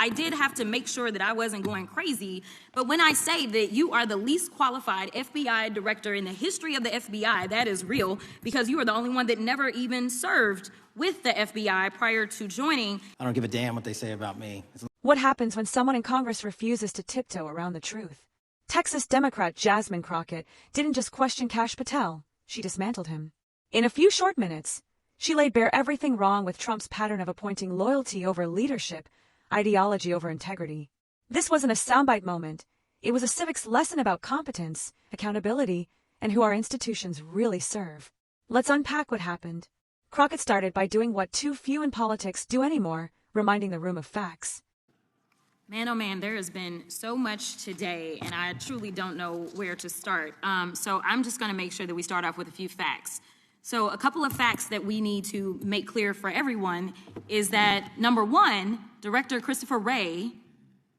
I did have to make sure that I wasn't going crazy. But when I say that you are the least qualified FBI director in the history of the FBI, that is real, because you are the only one that never even served with the FBI prior to joining. I don't give a damn what they say about me. What happens when someone in Congress refuses to tiptoe around the truth? Texas Democrat Jasmine Crockett didn't just question Kash Patel, she dismantled him. In a few short minutes, she laid bare everything wrong with Trump's pattern of appointing loyalty over leadership, ideology over integrity. This wasn't a soundbite moment. It was a civics lesson about competence, accountability, and who our institutions really serve. Let's unpack what happened. Crockett started by doing what too few in politics do anymore, reminding the room of facts. Man, oh man, there has been so much today, and I truly don't know where to start. So I'm just going to make sure that we start off with a few facts. So a couple of facts that we need to make clear for everyone is that, number one, Director Christopher Wray,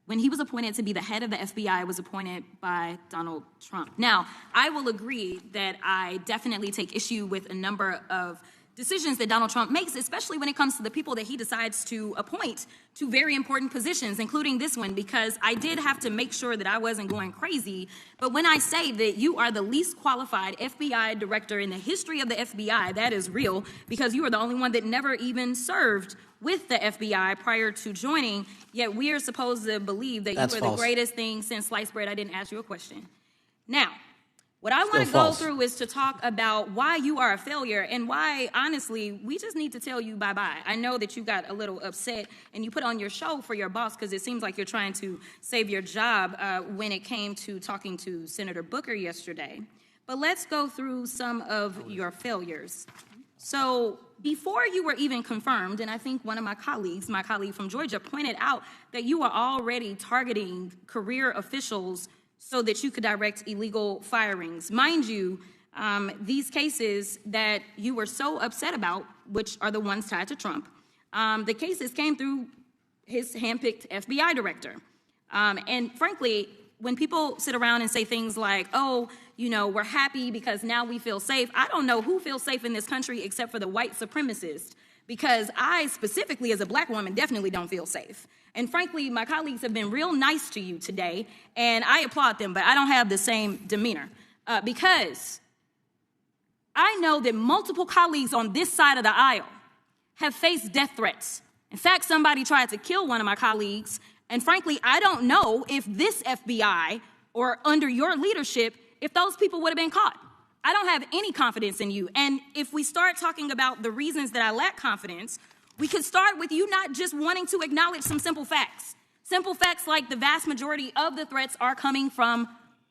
when he was appointed to be the head of the FBI, was appointed by Donald Trump. Now, I will agree that I definitely take issue with a number of decisions that Donald Trump makes, especially when it comes to the people that he decides to appoint to very important positions, including this one, because I did have to make sure that I wasn't going crazy. But when I say that you are the least qualified FBI director in the history of the FBI, that is real, because you are the only one that never even served with the FBI prior to joining, yet we are supposed to believe that you were the greatest thing since sliced bread. I didn't ask you a question. Now, what I want to go through is to talk about why you are a failure and why, honestly, we just need to tell you bye-bye. I know that you got a little upset and you put on your show for your boss because it seems like you're trying to save your job when it came to talking to Senator Booker yesterday. But let's go through some of your failures. So before you were even confirmed, and I think one of my colleague from Georgia, pointed out that you were already targeting career officials so that you could direct illegal firings. Mind you, these cases that you were so upset about, which are the ones tied to Trump, the cases came through his handpicked FBI director. And frankly, when people sit around and say things like, oh, you know, we're happy because now we feel safe, I don't know who feels safe in this country except for the white supremacists, because I specifically as a black woman definitely don't feel safe. And frankly, my colleagues have been real nice to you today, and I applaud them, but I don't have the same demeanor because I know that multiple colleagues on this side of the aisle have faced death threats. In fact, somebody tried to kill one of my colleagues, and frankly, I don't know if this FBI or under your leadership, if those people would have been caught. I don't have any confidence in you. And if we start talking about the reasons that I lack confidence, we could start with you not just wanting to acknowledge some simple facts. Simple facts like the vast majority of the threats are coming from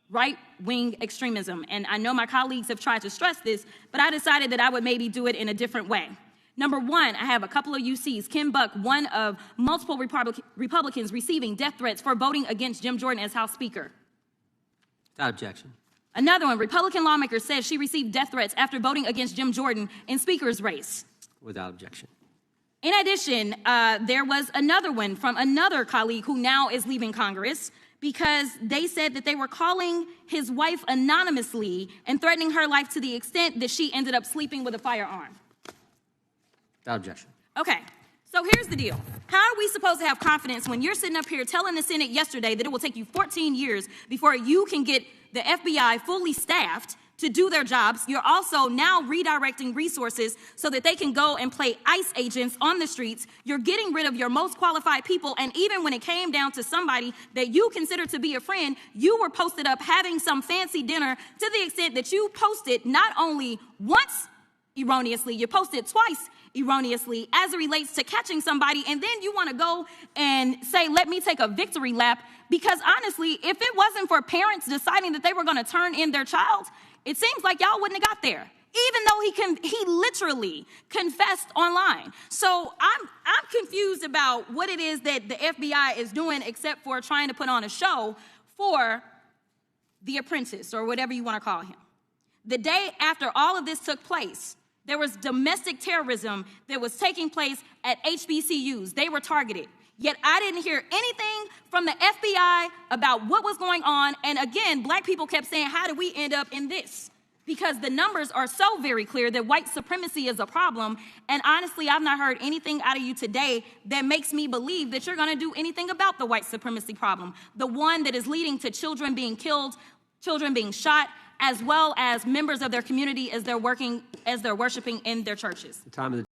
right-wing extremism. And I know my colleagues have tried to stress this, but I decided that I would maybe do it in a different way. Number one, I have a couple of UCs. Kim Buck, one of multiple Republicans receiving death threats for voting against Jim Jordan as House Speaker. Without objection. Another one, Republican lawmaker says she received death threats after voting against Jim Jordan in Speaker's race. Without objection. In addition, there was another one from another colleague who now is leaving Congress because they said that they were calling his wife anonymously and threatening her life to the extent that she ended up sleeping with a firearm. Without objection. Okay, so here's the deal. How are we supposed to have confidence when you're sitting up here telling the Senate yesterday that it will take you 14 years before you can get the FBI fully staffed to do their jobs? You're also now redirecting resources so that they can go and play ICE agents on the streets. You're getting rid of your most qualified people. And even when it came down to somebody that you consider to be a friend, you were posted up having some fancy dinner to the extent that you posted not only once erroneously, you posted twice erroneously as it relates to catching somebody. And then you want to go and say, let me take a victory lap. Because honestly, if it wasn't for parents deciding that they were going to turn in their child, it seems like y'all wouldn't have got there, even though he literally confessed online. So I'm confused about what it is that the FBI is doing except for trying to put on a show for The Apprentice or whatever you want to call him. The day after all of this took place, there was domestic terrorism that was taking place at HBCUs. They were targeted. Yet I didn't hear anything from the FBI about what was going on. And again, black people kept saying, how did we end up in this? because the numbers are so very clear that white supremacy is a problem. And honestly, I've not heard anything out of you today that makes me believe that you're going to do anything about the white supremacy problem, the one that is leading to children being killed, children being shot, as well as members of their community as they're worshiping in their churches.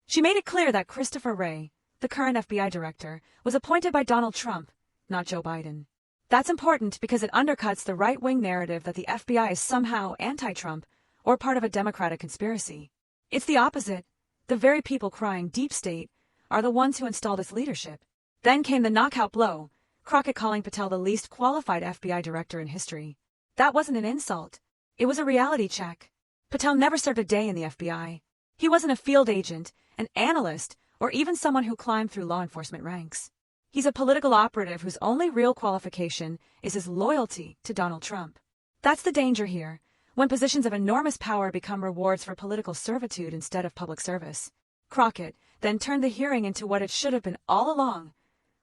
She made it clear that Christopher Wray, the current FBI director, was appointed by Donald Trump, not Joe Biden. That's important because it undercuts the right-wing narrative that the FBI is somehow anti-Trump or part of a Democratic conspiracy. It's the opposite. The very people crying deep state are the ones who installed its leadership. Then came the knockout blow, Crockett calling Patel the least qualified FBI director in history. That wasn't an insult. It was a reality check. Patel never served a day in the FBI. He wasn't a field agent, an analyst, or even someone who climbed through law enforcement ranks. He's a political operative whose only real qualification is his loyalty to Donald Trump. That's the danger here, when positions of enormous power become rewards for political servitude instead of public service. Crockett then turned the hearing into what it should have been all along,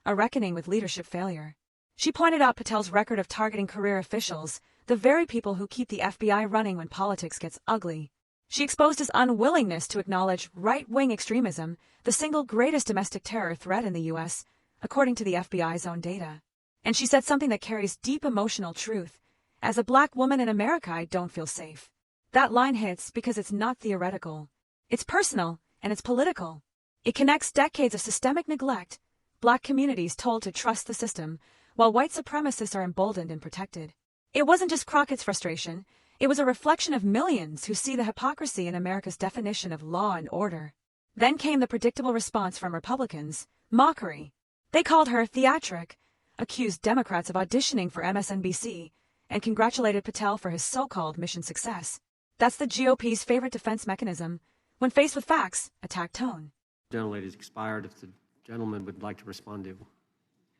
a reckoning with leadership failure. She pointed out Patel's record of targeting career officials, the very people who keep the FBI running when politics gets ugly. She exposed his unwillingness to acknowledge right-wing extremism, the single greatest domestic terror threat in the U.S., according to the FBI's own data. And she said something that carries deep emotional truth. As a black woman in America, I don't feel safe. That line hits because it's not theoretical. It's personal, and it's political. It connects decades of systemic neglect, black communities told to trust the system, while white supremacists are emboldened and protected. It wasn't just Crockett's frustration. It was a reflection of millions who see the hypocrisy in America's definition of law and order. Then came the predictable response from Republicans, mockery. They called her theatric, accused Democrats of auditioning for MSNBC, and congratulated Patel for his so-called mission success. That's the GOP's favorite defense mechanism. When faced with facts, attack tone. Gentlelady's expired. If the gentleman would like to respond to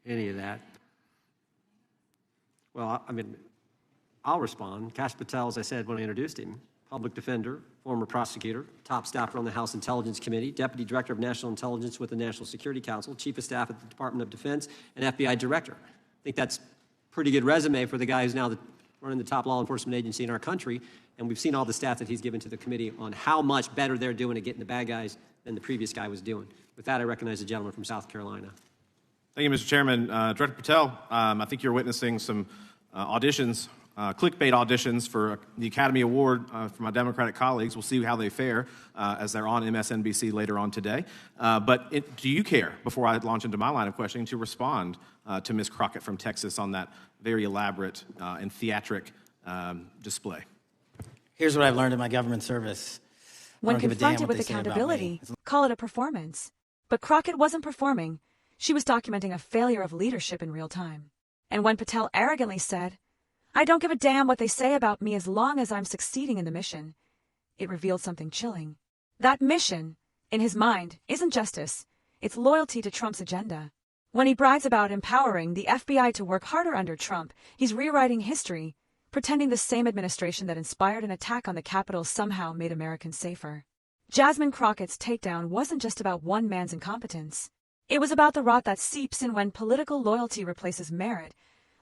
any of that. Well, I'll respond. Kash Patel, as I said when I introduced him, public defender, former prosecutor, top staffer on the House Intelligence Committee, deputy director of national intelligence with the National Security Council, chief of staff at the Department of Defense, and FBI director. I think that's a pretty good resume for the guy who's now running the top law enforcement agency in our country, and we've seen all the stats that he's given to the committee on how much better they're doing at getting the bad guys than the previous guy was doing. With that, I recognize the gentleman from South Carolina. Thank you, Mr. Chairman. Director Patel, I think you're witnessing some auditions, clickbait auditions for the Academy Award for my Democratic colleagues. We'll see how they fare as they're on MSNBC later on today. But do you care, before I launch into my line of questioning, to respond to Ms. Crockett from Texas on that very elaborate and theatric display? Here's what I've learned in my government service. When confronted with accountability, call it a performance. But Crockett wasn't performing. She was documenting a failure of leadership in real time. And when Patel arrogantly said, "I don't give a damn what they say about me as long as I'm succeeding in the mission," it revealed something chilling. That mission, in his mind, isn't justice. It's loyalty to Trump's agenda. When he brags about empowering the FBI to work harder under Trump, he's rewriting history, pretending the same administration that inspired an attack on the Capitol somehow made Americans safer. Jasmine Crockett's takedown wasn't just about one man's incompetence. It was about the rot that seeps in when political loyalty replaces merit,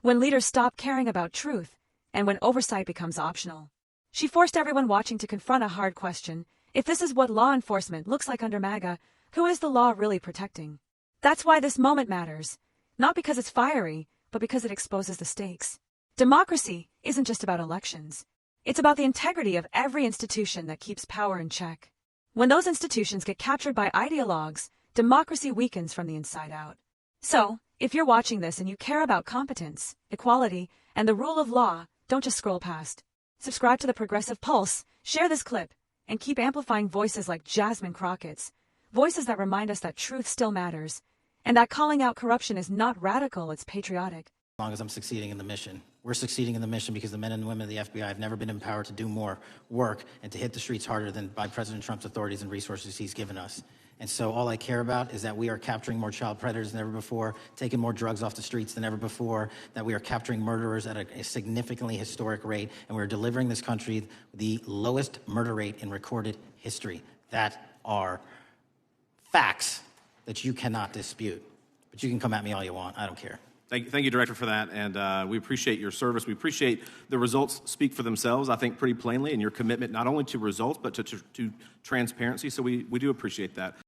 when leaders stop caring about truth, and when oversight becomes optional. She forced everyone watching to confront a hard question. If this is what law enforcement looks like under MAGA, who is the law really protecting? That's why this moment matters. Not because it's fiery, but because it exposes the stakes. Democracy isn't just about elections. It's about the integrity of every institution that keeps power in check. When those institutions get captured by ideologues, democracy weakens from the inside out. So, if you're watching this and you care about competence, equality, and the rule of law, don't just scroll past. Subscribe to the Progressive Pulse, share this clip, and keep amplifying voices like Jasmine Crockett's, voices that remind us that truth still matters, and that calling out corruption is not radical, it's patriotic. As long as I'm succeeding in the mission. We're succeeding in the mission because the men and women of the FBI have never been empowered to do more work and to hit the streets harder than by President Trump's authorities and resources he's given us. And so all I care about is that we are capturing more child predators than ever before, taking more drugs off the streets than ever before, that we are capturing murderers at a significantly historic rate, and we're delivering this country the lowest murder rate in recorded history. That are facts that you cannot dispute. But you can come at me all you want. I don't care. Thank you, Director, for that, and we appreciate your service. We appreciate the results speak for themselves, I think, pretty plainly, and your commitment not only to results but to transparency, so we do appreciate that.